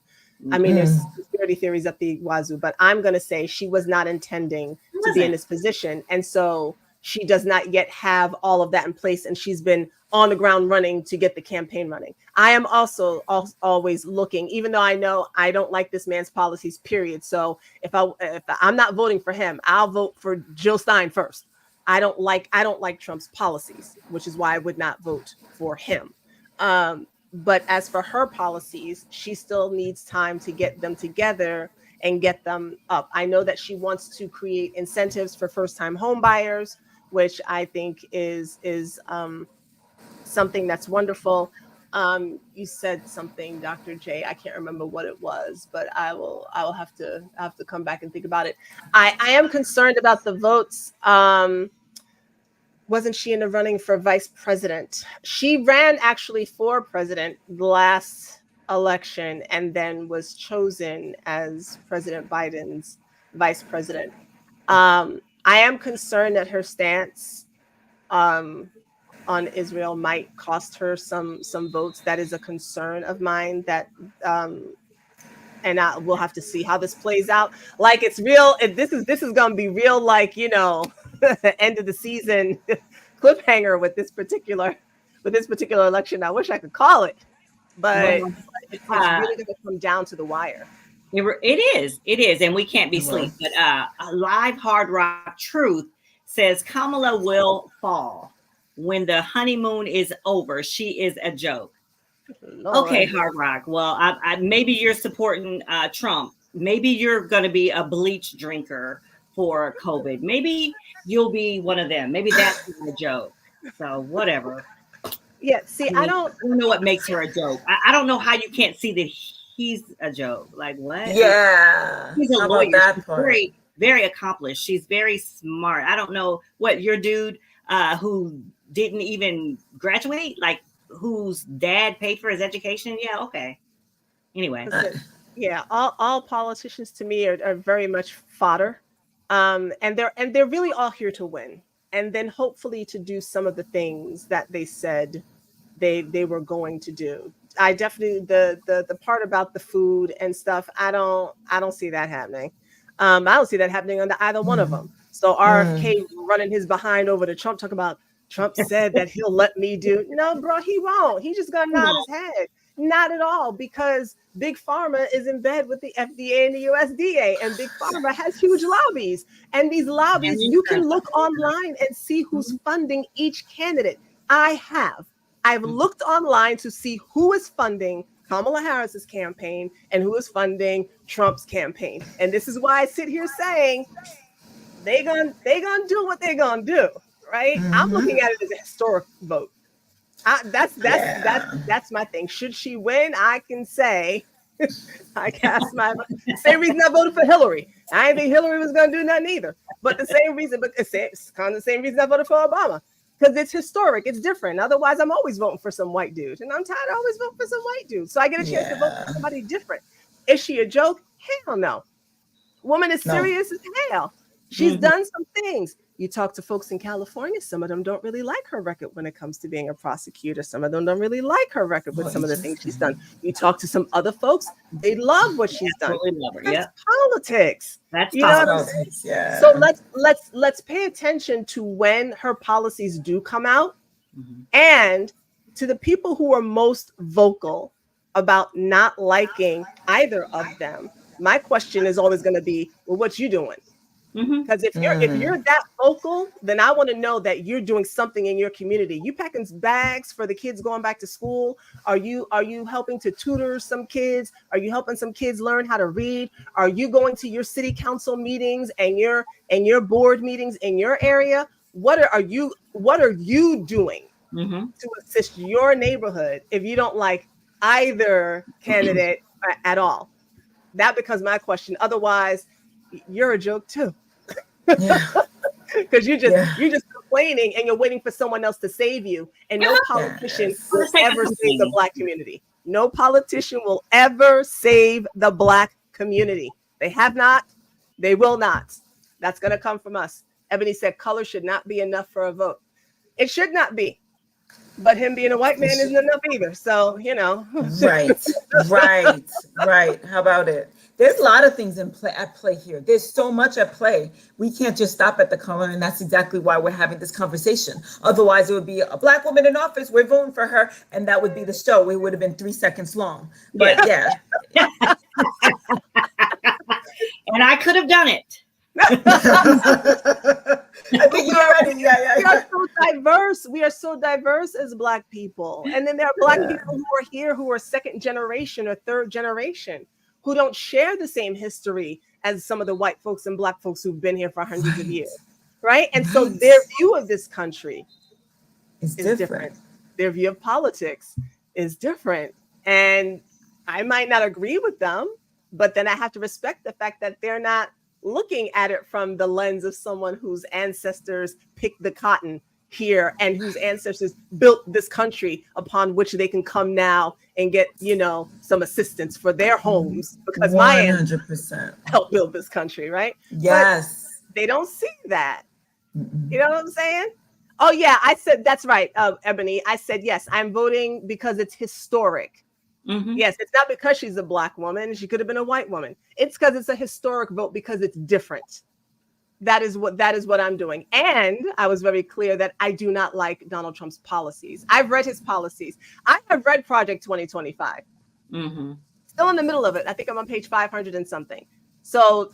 I mean, there's conspiracy theories up the wazoo, but I'm going to say she was not intending to be in this position, and so she does not yet have all of that in place, and she's been on the ground running to get the campaign running. I am also always looking, even though I know I don't like this man's policies, period. So if I'm not voting for him, I'll vote for Jill Stein first. I don't like Trump's policies, which is why I would not vote for him. But as for her policies, she still needs time to get them together and get them up. I know that she wants to create incentives for first-time home buyers, which I think is something that's wonderful. You said something, Dr. J. I can't remember what it was, but I will have to come back and think about it. I am concerned about the votes. Wasn't she in the running for vice president? She ran actually for president last election and then was chosen as President Biden's vice president. I am concerned that her stance on Israel might cost her some votes. That is a concern of mine. That and we'll have to see how this plays out. Like, it's real. This is going to be real. Like, end of the season cliffhanger with this particular election. I wish I could call it, but it's really going to come down to the wire. It is, and we can't be asleep. But a live Hard Rock Truth says Kamala will fall when the honeymoon is over. She is a joke. Lord. Okay, Hard Rock. Well, I maybe you're supporting Trump. Maybe you're going to be a bleach drinker for COVID. Maybe you'll be one of them. Maybe that's a joke. So whatever. Yeah. See, I don't know what makes her a joke. I don't know how you can't see that he's a joke. Like, what? Yeah. He's a lawyer. She's very, very accomplished. She's very smart. I don't know what your dude who didn't even graduate, like, whose dad paid for his education. Yeah. Okay. Anyway. Yeah. All politicians to me are very much fodder. And they're really all here to win, and then hopefully to do some of the things that they said they were going to do. I definitely the part about the food and stuff, I don't see that happening. I don't see that happening under either one of them. So RFK running his behind over to Trump, talking about Trump said that he'll let me do. No, bro, he won't. He just gonna nod his head. Not at all, because Big Pharma is in bed with the FDA and the USDA, and Big Pharma has huge lobbies. And these lobbies, you can look online and see who's funding each candidate. I've looked online to see who is funding Kamala Harris's campaign and who is funding Trump's campaign. And this is why I sit here saying they gonna do what they're gonna do, right? I'm looking at it as a historic vote. That's my thing. Should she win, I can say I cast my same reason I voted for Hillary. I didn't think Hillary was going to do nothing either, but the same reason. But it's kind of the same reason I voted for Obama, because it's historic. It's different. Otherwise, I'm always voting for some white dude, and I'm tired of always voting for some white dude. So I get a chance to vote for somebody different. Is she a joke? Hell no. Woman is serious as hell. She's done some things. You talk to folks in California, some of them don't really like her record when it comes to being a prosecutor. Some of them don't really like her record with some of the things she's done. You talk to some other folks, they love what she's done. Love her. That's politics. That's politics. Yeah. So let's pay attention to when her policies do come out, and to the people who are most vocal about not liking either of them. My question is always going to be, well, what you doing? Because if you're that vocal, then I want to know that you're doing something in your community. You packing bags for the kids going back to school? Are you helping to tutor some kids? Are you helping some kids learn how to read? Are you going to your city council meetings and your board meetings in your area? What are you doing to assist your neighborhood if you don't like either candidate at all? That becomes my question. Otherwise, you're a joke too. Because you're just complaining and you're waiting for someone else to save you. And no politician will ever save the Black community. No politician will ever save the Black community. They have not. They will not. That's going to come from us. Ebony said color should not be enough for a vote. It should not be. But him being a white man isn't enough either. So, Right. How about it? There's a lot of things at play here. There's so much at play. We can't just stop at the color, and that's exactly why we're having this conversation. Otherwise, it would be a Black woman in office. We're voting for her, and that would be the show. It would have been 3 seconds long. But and I could have done it. I think you're already. We are so diverse. We are so diverse as Black people. And then there are Black people who are here who are second generation or third generation who don't share the same history as some of the white folks and Black folks who've been here for hundreds of years. Right. And so their view of this country is different. Their view of politics is different. And I might not agree with them, but then I have to respect the fact that they're not looking at it from the lens of someone whose ancestors picked the cotton here and whose ancestors built this country upon which they can come now and get, some assistance for their homes because 100%. My ancestors helped build this country, right? Yes. But they don't see that. You know what I'm saying? Oh, yeah, I said, that's right, Ebony. I said, yes, I'm voting because it's historic. Yes, it's not because she's a Black woman. She could have been a white woman. It's because it's a historic vote because it's different. That is what I'm doing. And I was very clear that I do not like Donald Trump's policies. I've read his policies. I have read Project 2025. Still in the middle of it. I think I'm on page 500 and something. So,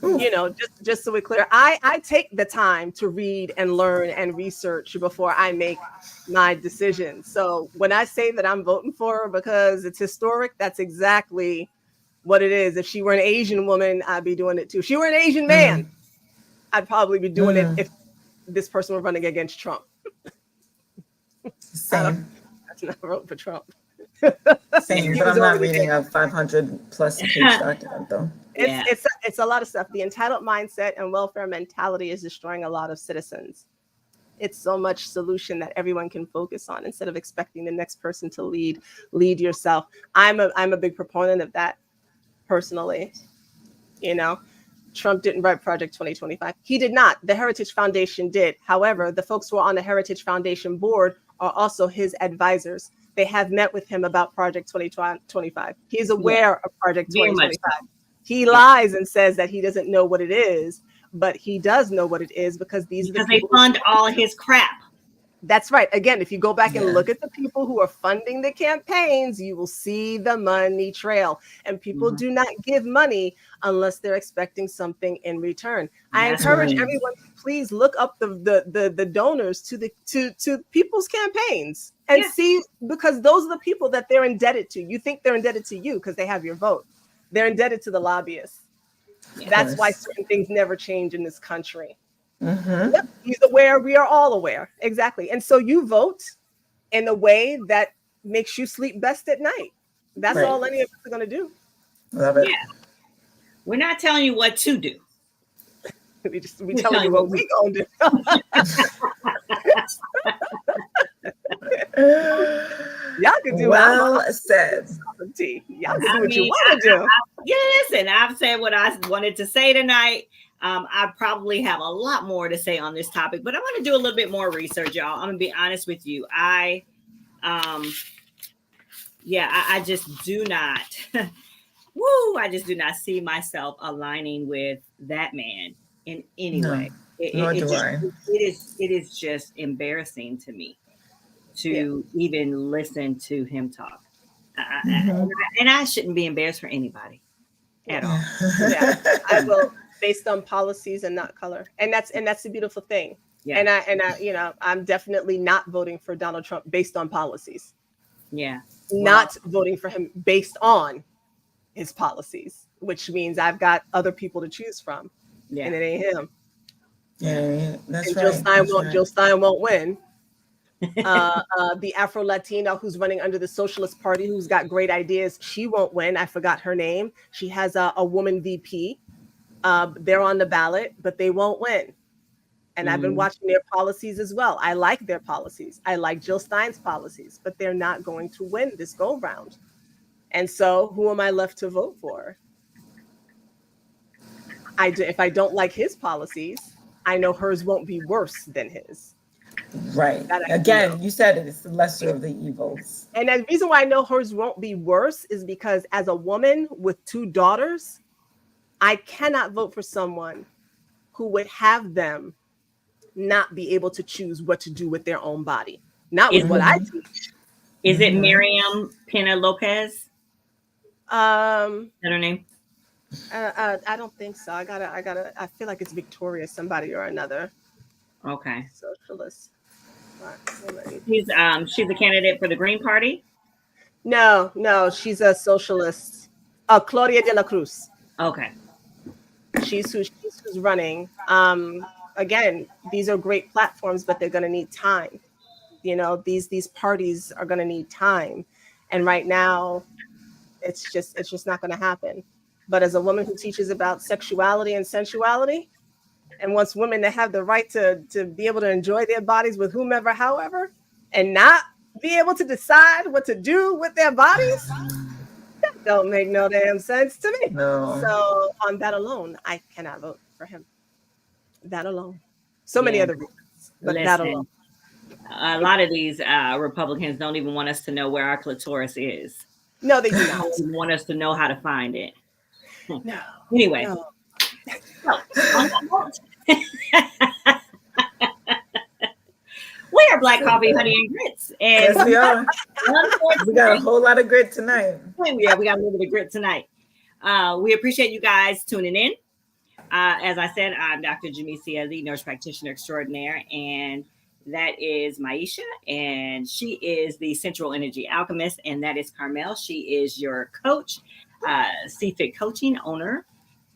just so we're clear, I take the time to read and learn and research before I make my decisions. So when I say that I'm voting for her because it's historic, that's exactly what it is. If she were an Asian woman, I'd be doing it too. If she were an Asian man, I'd probably be doing it if this person were running against Trump. Same. That's not voting for Trump. Same, but I'm not reading a 500 plus page document though. It's a lot of stuff. The entitled mindset and welfare mentality is destroying a lot of citizens. It's so much solution that everyone can focus on instead of expecting the next person to lead yourself. I'm a big proponent of that personally. Trump didn't write Project 2025. He did not. The Heritage Foundation did. However, the folks who are on the Heritage Foundation board are also his advisors. They have met with him about Project 2025. He's aware of Project 2025. He lies and says that he doesn't know what it is, but he does know what it is because they fund all his crap. That's right. Again, if you go back and look at the people who are funding the campaigns, you will see the money trail. And people do not give money unless they're expecting something in return. I encourage everyone to please look up the donors to people's campaigns and see, because those are the people that they're indebted to. You think they're indebted to you because they have your vote. They're indebted to the lobbyists. Yes. That's why certain things never change in this country. Yep, he's aware. We are all aware. Exactly. And so you vote in a way that makes you sleep best at night. That's all any of us are going to do. Love it. Yeah. We're not telling you what to do. we telling you what we're going to do. Y'all can do said. Y'all can do what you want to do. Listen, I've said what I wanted to say tonight. I probably have a lot more to say on this topic, but I want to do a little bit more research, y'all. I'm gonna be honest with you. I just do not. I just do not see myself aligning with that man in any way. It is just embarrassing to me to even listen to him talk. And I shouldn't be embarrassed for anybody at all. I will. based on policies and not color. And that's the beautiful thing. Yeah. And I, I'm definitely not voting for Donald Trump based on policies. Yeah. Not voting for him based on his policies, which means I've got other people to choose from. Yeah. And it ain't him. Yeah, that's And right. Jill Stein won't win. The Afro Latina who's running under the Socialist Party, who's got great ideas, she won't win. I forgot her name. She has a woman VP. They're on the ballot, but they won't win. And I've been watching their policies as well. I like their policies. I like Jill Stein's policies, but they're not going to win this go round. And so who am I left to vote for? If I don't like his policies, I know hers won't be worse than his. Right. Again, you said it. It's the lesser of the evils. And the reason why I know hers won't be worse is because as a woman with 2 daughters, I cannot vote for someone who would have them not be able to choose what to do with their own body. Not with what I teach. Is it Miriam Pena Lopez? Is that her name? I don't think so. I feel like it's Victoria somebody or another. Okay. Socialist. She's a candidate for the Green Party? No, she's a socialist. Claudia de la Cruz. Okay. She's who's running. Again, these are great platforms, but they're going to need time. These parties are going to need time, and right now, it's just not going to happen. But as a woman who teaches about sexuality and sensuality, and wants women to have the right to be able to enjoy their bodies with whomever, however, and not be able to decide what to do with their bodies, that don't make no damn sense to me. No. So on that alone, I cannot vote for him. That alone. So many other reasons, but that alone. A lot of these Republicans don't even want us to know where our clitoris is. No, they do not. They don't want us to know how to find it. No. Anyway. No. We are Black Coffee, Honey, and Grits. And yes, we are. We got a whole lot of grit tonight. Yeah, we got a little bit of grit tonight. We appreciate you guys tuning in. As I said, I'm Dr. Jamesia, the nurse practitioner extraordinaire, and that is Maisha, and she is the Central Energy Alchemist, and that is Carmel. She is your coach, CFIT coaching owner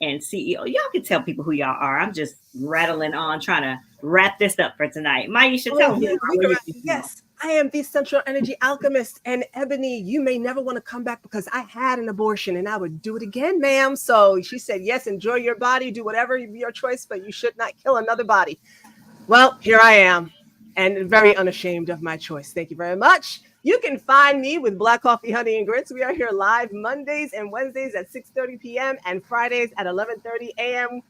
and CEO. Y'all can tell people who y'all are. I'm just rattling on, trying to wrap this up for tonight. Maisha, tell me. Yes, I am the Central Energy Alchemist. And Ebony, you may never want to come back because I had an abortion and I would do it again, ma'am. So she said, yes, enjoy your body, do whatever your choice, but you should not kill another body. Well, here I am, and very unashamed of my choice. Thank you very much. You can find me with Black Coffee, Honey, and Grits. We are here live Mondays and Wednesdays at 6:30 p.m. and Fridays at 11:30 a.m.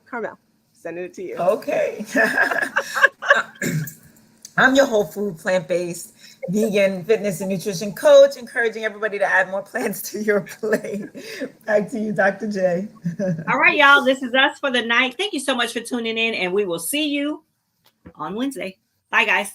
Carmel, sending it to you. Okay. I'm your whole food, plant-based, vegan, fitness, and nutrition coach, encouraging everybody to add more plants to your plate. Back to you, Dr. J. All right, y'all. This is us for the night. Thank you so much for tuning in, and we will see you on Wednesday. Bye, guys.